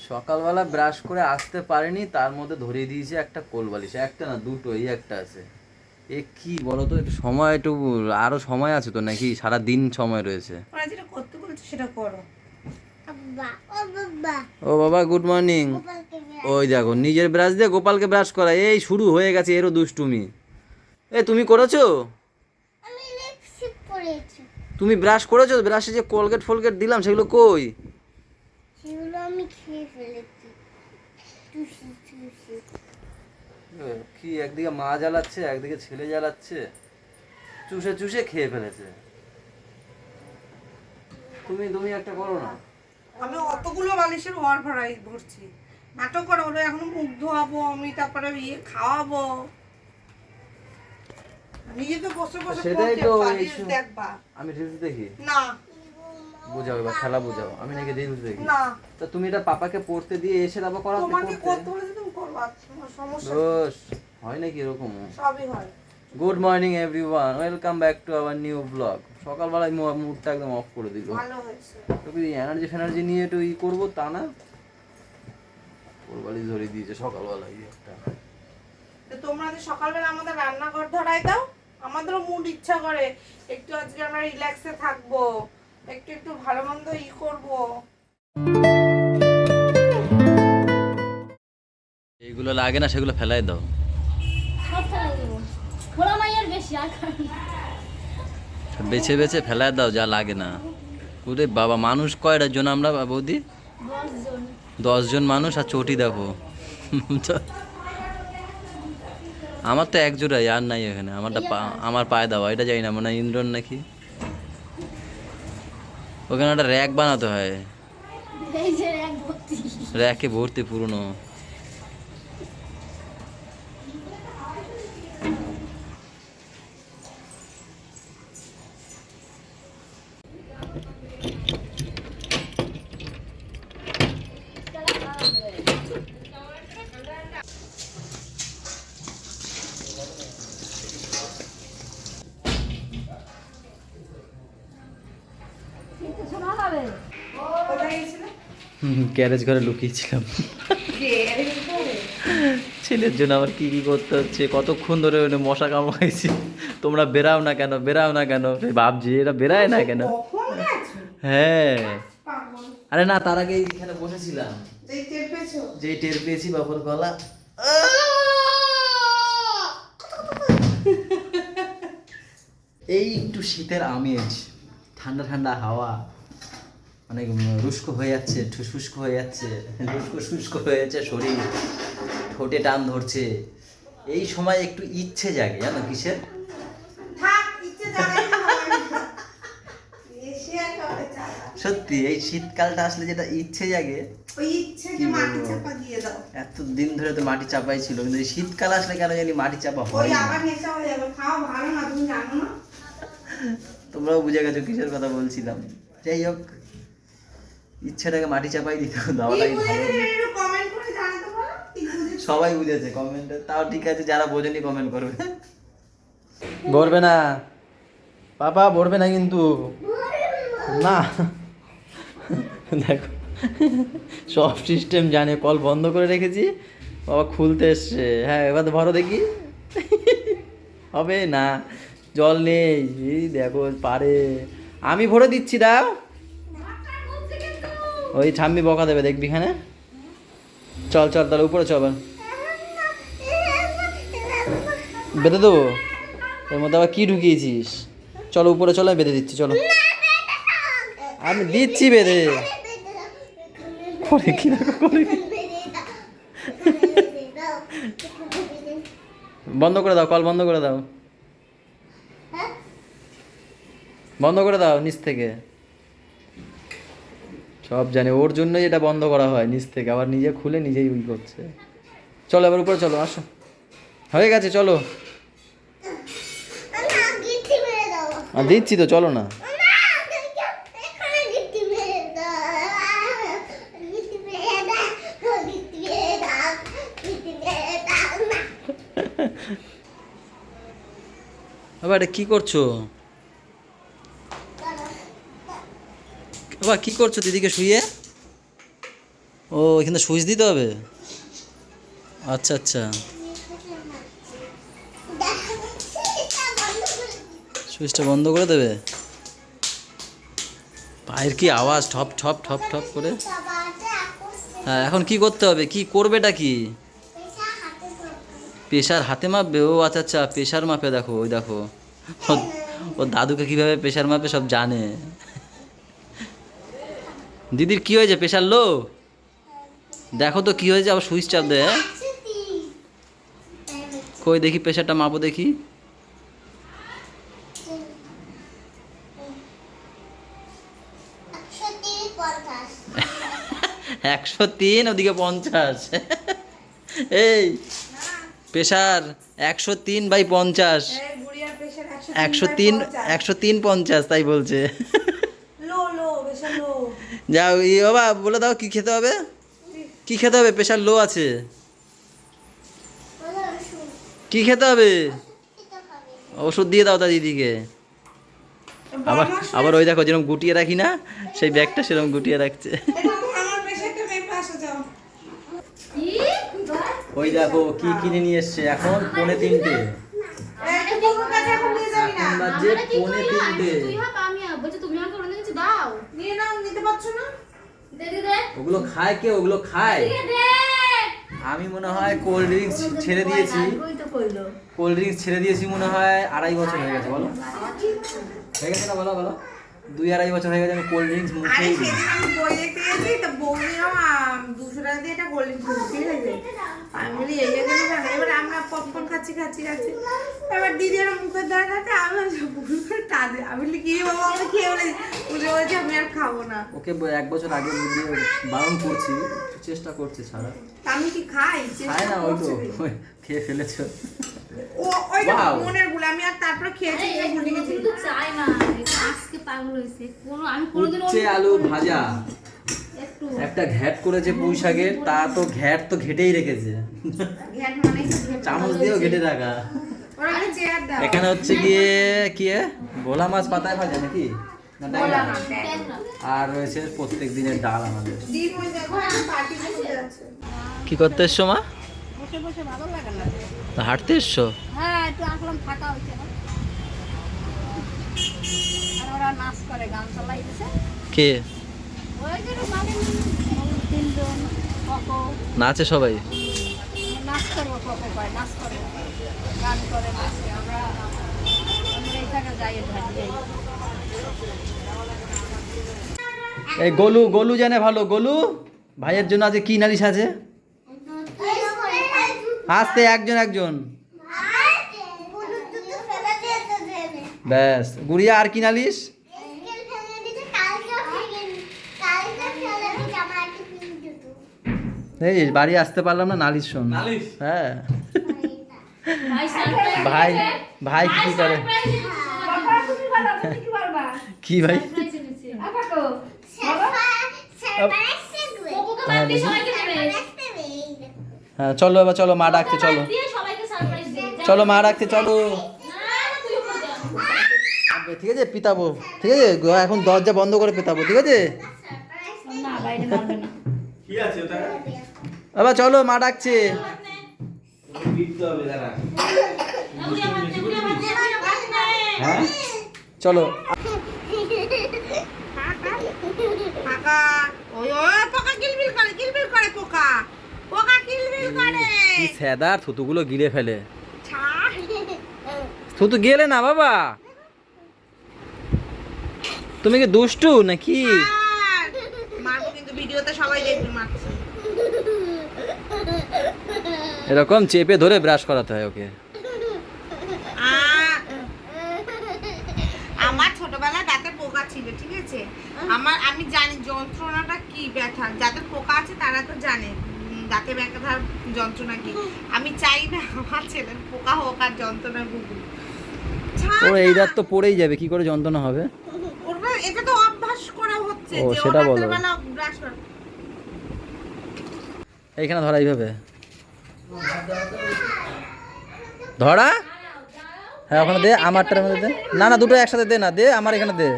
সকালবেলা ব্রাশ করে আসতে পারেনি, তার মধ্যে ধরিয়ে দিয়েছে একটা কোল বালিশ। একটা না, দুটো, এই একটা আছে। এ কি বলো তো, একটু সময়, একটু আরো সময় আছে তো নাকি? সারা দিন সময় রয়েছে। ওরা যেটা করতে বলছে সেটা করো। ও বাবা, গুড মর্নিং। ওই দেখো, নিজের ব্রাশ দিয়ে গোপালকে ব্রাশ করা, এই শুরু হয়ে গেছে এরও দুষ্টুমি। এ তুমি করেছো? তুমি ব্রাশ করেছো? ব্রাশে যে কোলগেট ফোলগেট দিলাম সেগুলো কই? সেগুলো আমি খেয়ে ফেলেছি। টুসি টুসি। কি একদিকে মা জ্বালাচ্ছে, একদিকে ছেলে জ্বালাচ্ছে, চুষে চুষে খেয়ে ফেলেছে। তুমি তুমি একটা করো না। আমি অতগুলো বালিশের ওয়ার ভরাই ভরছি। নাটক করে ওরা এখন মুখ ধোয়াবো আমি, তারপরে খাওয়াবো। নিজে তো বসে বসে সেটাই তো, বালিশ দেখবা। আমি রিলস দেখি না বুঝাও, এবার খেলা বুঝাও। আমি নাকি রিলস দেখি? না, তা তুমি এটা পাপাকে পড়তে দিয়ে এসে তারপর করাতে তোমাকে করতে। করতে বলেছে তুমি করবা, তোমার সমস্যা কি? দোষ হয় নাকি এরকম? সবই হয়। Good morning everyone, welcome back to our new blog. সকালবেলায় মুডটা একদম অফ করে দিল। ভালো হয়েছে। তোকে এনার্জি ফেনার্জি নিয়ে একটু ই করবো, তা না, কোরবালি ধরে দিয়েছে সকালবেলায় একটা। তো তোমরা যে সকালবেলা আমাদের রান্নাঘর ধরাই দাও, আমাদেরও মুড ইচ্ছা করে একটু আজকে আমরা রিল্যাক্সে থাকবো, একটু একটু ভালো মন্দ করবো। এইগুলো লাগে না, সেগুলো ফেলাই দাও। সব ফেলে দেবো। খোলা মাইয়ার বেশি আর খাই। বেছে বেছে ফেলাই দাও যা লাগে না। ওরে বাবা, মানুষ কয়টা জন আমরা বৌদি? 10 জন। 10 জন মানুষ, আর চটি দেখো। আমার তো এক জোড়াই, আর নাই এখানে। আমারটা আমার পায়ে দেওয়া, এটা যাই না, মনে হয় ইন্দ্রন নাকি। ওখানে একটা র্যাক বানাতে হয়, এই যে এক ভর্তি। র্যাকে ভর্তি পুরনো। কিন্তু শোনা যাবে। কোথায় গেছিলে? গ্যারেজ ঘরে লুকিয়েছিলাম। ছেলের জন্য আবার কি কি করতে হচ্ছে, কতক্ষণ ধরে ওখানে মশা কামড়াইছি। তোমরা বেরাও না কেন, বেরাও না কেন, ভাবছি এরা বেরায় না কেন। কখন গেছো? হ্যাঁ, পাগল। আরে না, তার আগে এখানে বসেছিলাম, যেই টের পেয়েছো? যেই টের পেয়েছি বাবুর গলা। এই একটু শীতের আমেজ, ঠান্ডা ঠান্ডা হাওয়া, অনেক রুস্ক হয়ে যাচ্ছে, ঠুসফুস্ক হয়ে যাচ্ছে, রুস্ক শুষ্ক হয়ে যাচ্ছে শরীর, ঠোঁটে টান ধরছে। এই সময় একটু ইচ্ছে জাগে, জানো কিসের? থাক, ইচ্ছে জানাই তো হবে না। এসে আর কবে চালা। সত্যি এই শীতকালটা আসলে যেটা ইচ্ছে জাগে, ওই ইচ্ছেকে মাটি চাপা দিয়ে দাও। এতদিন ধরে তো মাটি চাপাই ছিল, কিন্তু এই শীতকাল আসলে কেন জানি মাটি চাপা ওই হয় না। আবার নেশা হয়ে যাবে, খাওয়া ভালো না, তুমি জানো না? তোমরাও বুঝে গেছো কিসের কথা বলছিলাম। যাই হোক, ইচ্ছেটাকে মাটি চাপাই দিতে কি দেওয়াটাই ভালো। বুঝেছেন একটু কমেন্ট করে জানাতে পারো, কি বুঝেছো? সবাই বুঝেছে কমেন্টে, তাও ঠিক আছে, যারা বোঝেনি কমেন্ট করবে। ভরবে না পাপা, ভরবে না কিন্তু, না। দেখো, সব সিস্টেম জানে, কল বন্ধ করে রেখেছি, বাবা খুলতে এসছে। হ্যাঁ, এবার তো ভরো দেখি। হবে না, জল নেই। এই দেখো পারে, আমি ভরে দিচ্ছি, দাও। ওই ঠাম্মি বকা দেবে, দেখবি এখানে। চল চল, তাহলে উপরে চল, বেঁধে দেবো। এর মধ্যে আবার কি ঢুকিয়েছিস? চলো উপরে, চলো, বেঁধে দিচ্ছি, চলো। আমি দিচ্ছি বেঁধে। করে কি দেখো, করে কি। বন্ধ করে দাও, কল বন্ধ করে দাও, বন্ধ করে দাও নিচ থেকে। সব জানে, ওর জন্যই এটা বন্ধ করা হয় নিচ থেকে, আবার নিজে খুলে নিজেই উই করছে। চলো এবার উপরে চলো, আসো, হয়ে গেছে, চলো। আর দিচ্ছি তো, চলো না। বাবা, এটা কি করছো? বাবা কি করছো দিদিকে শুয়ে? ও এখানে সুইচ দিতে হবে। আচ্ছা আচ্ছা, সুইচটা বন্ধ করে দেবে। পায়ের কি আওয়াজ, ঠপ ঠপ ঠপ ঠপ করে। হ্যাঁ, এখন কি করতে হবে, কি করবেটা কি? প্রেশার হাতে মাপবে? ও আচ্ছা আচ্ছা, প্রেশার মাপে। দেখো ওই দেখো, ও দাদুকে কিভাবে প্রেশার মাপে সব জানে। দিদির কি হয়েছে, প্রেশার লো? দেখো তো কি হয়েছে, আবার সুইচ চাপ দে। কই দেখি প্রেশারটা মাপো দেখি। 103, ওদিকে 50। এই প্রেশার 103/50। 103/50 তাই বলছে। যাও বাবা বলে দাও কি খেতে হবে, কি খেতে হবে? প্রেশার লো আছে, কি খেতে হবে? ওষুধ দিয়ে দাও তা দিদিকে। আবার আবার ওই দেখো যেরকম গুটিয়ে রাখি না, সেই ব্যাগটা সেরকম গুটিয়ে রাখছে। ওই দেখো কি কিনে নিয়ে এসছে, এখন 2:45। এখন বাজে 2:45। ওগুলো খায় কে? ওগুলো খায়? আমি মনে হয় কোল্ড ড্রিঙ্কস ছেড়ে দিয়েছি, কোল্ড ড্রিঙ্কস ছেড়ে দিয়েছি মনে হয় 2.5 বছর হয়ে গেছে। বলো হয়ে গেছে না? বলো বলো, 2-2.5 বছর হয়ে গেছে আমি কোল্ড ড্রিঙ্কস মুখেই দিই। আমি বই দেখতে গেছি তো বৌদিরাও 200 টাকা দিয়ে একটা কোল্ড ড্রিঙ্কস ঠিক আছে। আমি বলি এই জন্য এবার আমরা পপকর্ন খাচ্ছি। এবার দিদি আর মুখের দ্বারা থাকে, আমি ভুল করে টানে। আমি বলি কি বাবা, আমি খেয়ে বলছি আমি আর খাবো না। ওকে 1 বছর আগে বুঝিয়ে বারণ করছি, চেষ্টা করছে ছাড়া। আমি কি খাই? খায় না, ওই তো খেয়ে ফেলেছো। ওইটা মনের ভুল, আমি আর তারপর খেয়েছি ভুলে গেছি। চাই না, আজকে পাগল হয়েছে। আমি কোনোদিন উচ্ছে আলু ভাজা, একটা ঘ্যাট করেছে পুঁই শাকের, তা তো ঘ্যাট তো ঘেটেই রেখেছে, চামচ দিয়েও ঘেটে রাখা। এখানে হচ্ছে গিয়ে কি ভোলা মাছ পাতায় ভাজা নাকি না ডাল, আর রয়েছে প্রত্যেক দিনের ডাল আমাদের। কি করতে এসছো মা? বসে বসে ভালো লাগে না, হাঁটতে এসছো? হ্যাঁ একটু আসলাম, থাকা হয়েছে না। আর ওরা নাচ করে, গান চালাইতেছে। কে ওই যে মানে 3জন ককো নাচে সবাই? নাচ করবো, ককো পায় নাচ করে, গান করে, নাচে। আমরা এই জায়গায় যাই, যাই। এই গোলু, গোলু জানে ভালো। গোলু ভাইয়ের জন্য আজকে কি নালিশ আছে? আসতে একজন। ব্যাস, গুড়িয়া আর কি নালিশ? এই বাড়ি আসতে পারলাম না, নালিশ শোন। হ্যাঁ ভাই, ভাই কি করে? কি ভাই? হ্যাঁ চলো এবার, চলো মা ডাকছে, চলো চলো মা ডাকছে, চলো। ঠিক আছে পিতাবো, ঠিক আছে এখন দরজা বন্ধ করে পেতাবো, ঠিক আছে? এবার চলো মা ডাকছে। হ্যাঁ চলো। স্যাদার থুতুগুলো গিলে ফেলে। থুতু গেলে না বাবা, তুমি কি দুষ্টু নাকি? এরকম চেপে ধরে ব্রাশ করাতে হয় ওকে। আমার ছোটবেলায় দাঁতে পোকা ছিল, ঠিক আছে? আমি জানি যন্ত্রণাটা কি, ব্যথা। যাদের পোকা আছে তারা তো জানে দাঁতে ব্যথার যন্ত্রণা কি। আমি চাই না আমার ছেলের পোকা হোক আর যন্ত্রণা ভুগুক। ওর এই দাঁত তো পড়েই যাবে, কি করে যন্ত্রণা হবে? এটা তো অভ্যাস করা হচ্ছে ও যে সেটা বলো। ব্রাশ করা। এইখানে ধরা এইভাবে ধরা। হ্যাঁ ওখানে দে, আমারটার মধ্যে দে। না না দুটো একসাথে দে না, দে আমার এখানে দে।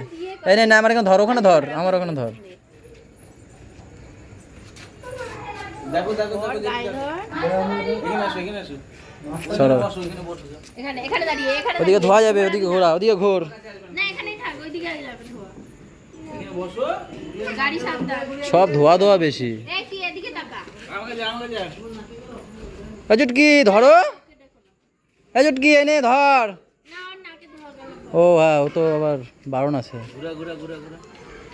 এই না আমার এখানে ধর, ওখানে ধর, আমার ওখানে ধর। দেখো দেখো ওর দেখো গায়ে ধর। এখানে আসো এখানে আসো চলো বসো এখানে বসো এখানে এখানে দাঁড়িয়ে এখানে ওদিকে দাঁড়িয়ে। ধোয়া যাবে, ওদিকে ঘোরা, ওদিকে ঘোর। না এখানেই থাক, ওইদিকে আগে যাবে ধোয়া। এখানে বসো গাড়ি সাবধান। সব ধোয়া ধোয়া বেশি। এই তুই এদিকে তাকা। আমাকে যা এ চুটকি ধরো, এ চুটকি এনে ধর। না ওর নাকে ধোয়া গেল। ও হ্যাঁ, ও তো আবার বারণ আছে। ঘুরা ঘুরা ঘুরা ঘুরা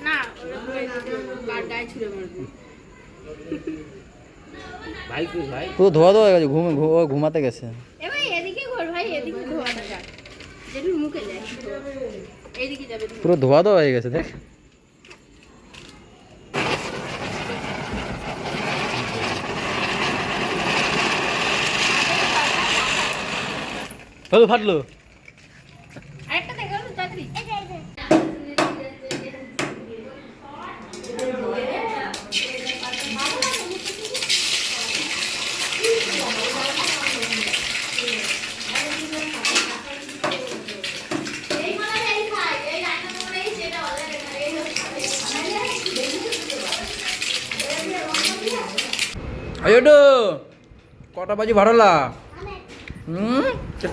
না ওরা গায়ে ছুঁড়ে মারবে। ভাই কই ভাই পুরো ধোয়া ধোয়া হয়ে গেছে, ও ঘুমাতে গেছে। এ ভাই এদিকে ঘোর ভাই, এদিকে ধোয়া না যাক। যেটু মুখে যায়। এইদিকে যাবে ধোয়া। পুরো ধোয়া ধোয়া হয়ে গেছে দেখ। হলো ফাটলো। আরেকটা দেখো তাড়াতাড়ি। আয়োডো কটা বাজি ভাড়ালা?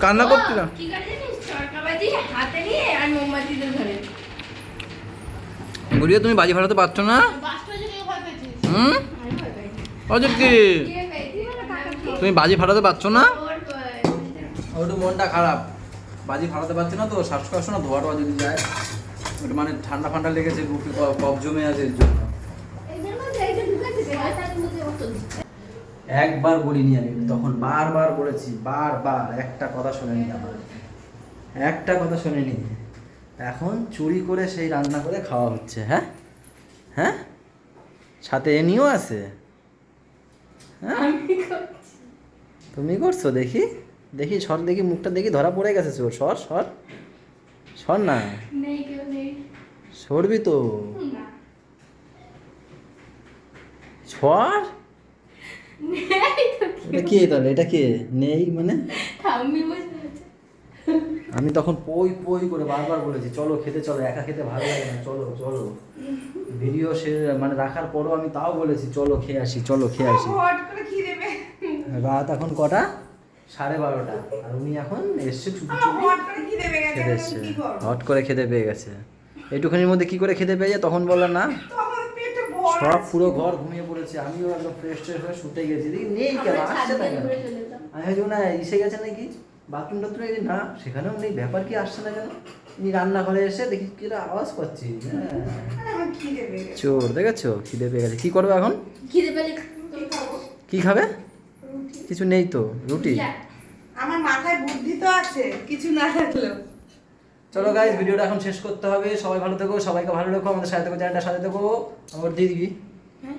কান্না করছিল। কি করে জানিস? চরকাবাজি হাতে নিয়ে আর মোমবাতিতে ধরে। গুড়িয়া তুমি বাজি ভাড়াতে পারছো না? বাসটা যদি ভয় পেয়েছিস। হুম, আমি ভয় পাই। অজিত কি কি পেয়েছি বলে টাকা দিয়ে। তুমি বাজি ফাটাতে পারছো না? ওর ওটু মনটা খারাপ, বাজি ফাটাতে পারছো না তো। শ্বাসকষ্ট না, ধোয়া টোয়া যদি যায় ওটা মানে ঠান্ডা ফান্ডা লেগেছে, বুকে কফ জমে আছে এর জন্য। এদের মধ্যে এইটা ঢুকাতে দে, আর তার মধ্যে অত দিচ্ছে। একবার বলিনি আমি, তখন বারবার বলেছি, বারবার একটা কথা শোনেনি আমার, একটা কথা শোনেনি। এখন চুরি করে সেই রান্না করে খাওয়া হচ্ছে। হ্যাঁ হ্যাঁ, সাথে এনিও আছে। হ্যাঁ তুমি করছো, দেখি দেখি সর, দেখি মুখটা দেখি, ধরা পড়ে গেছে চোর। সর সর সর না, নেই কেউ নেই। সরবি তো, না। সর। নেই তো কি? এটা কে তাহলে? এটা কে নেই মানে? আমি বসে আছি। আমি তখন পই পই করে বারবার বলেছি চলো খেতে, চলো, একা খেতে ভালো লাগে না, চলো চলো। ভিডিও সে মানে রাখার পরও আমি তাও বলেছি চলো খেয়ে আসি, চলো খেয়ে আসি। হট করে খিদে পেয়ে রাত এখন কটা? 12:30। আর উনি এখন এসছে চুপি চুপি হট করে খিদে পেয়ে গেছে, খেতে এখন এসছে। কি করব? হট করে খেতে পেয়ে গেছে। এইটুখানির মধ্যে কি করে খেতে পেয়ে যায় তখন বললেন না? তখন পেটে ভরা সব পুরো ঘর ঘুমিয়ে পড়েছে, আমিও একদম ফ্রেশ ট্রেশ হয়ে শুতে গেছি। দেখি নেই কেন, আমরা আসছে না ছাদ কেন? বের করে চলে যেতাম। আমি ভাবছি না এসে গেছে নাকি, বাথরুম টাথরুমে না, সেখানেও নেই। ব্যাপার কি, আসছে না কেন? আমি রান্নাঘরে এসে দেখি কি আওয়াজ পাচ্ছি। হ্যাঁ, এখন খিদে পেয়ে গেছে। চোর দেখেছো, খিদে পেয়ে গেছে। কি করবে এখন? খিদে পেলে তুমি খাবো। কি খাবে? কিছু নেই তো, রুটি। আমার মাথায় বুদ্ধি তো আছে, কিছু না থাকলেও। চলো গাইস, ভিডিওটা এখন শেষ করতে হবে। সবাই ভালো থেকো, সবাইকে ভালো রেখো, আমাদের সাথে থেকো, চ্যানেলটা সাথে থেকো। আমার দিয়ে দিবি, হ্যাঁ?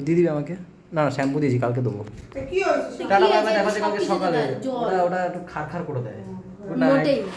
দিয়ে দিবি আমাকে? না না, শ্যাম্পু দিয়েছি, কালকে দেবো। তো কি হয়েছে? টাটা কি বাই বাই, আছে? দেখা হচ্ছে কালকে সব কিছু সকালে। দেয়, জল। ওটা একটু খার খার করে দেয়। Good night. মোটেই না।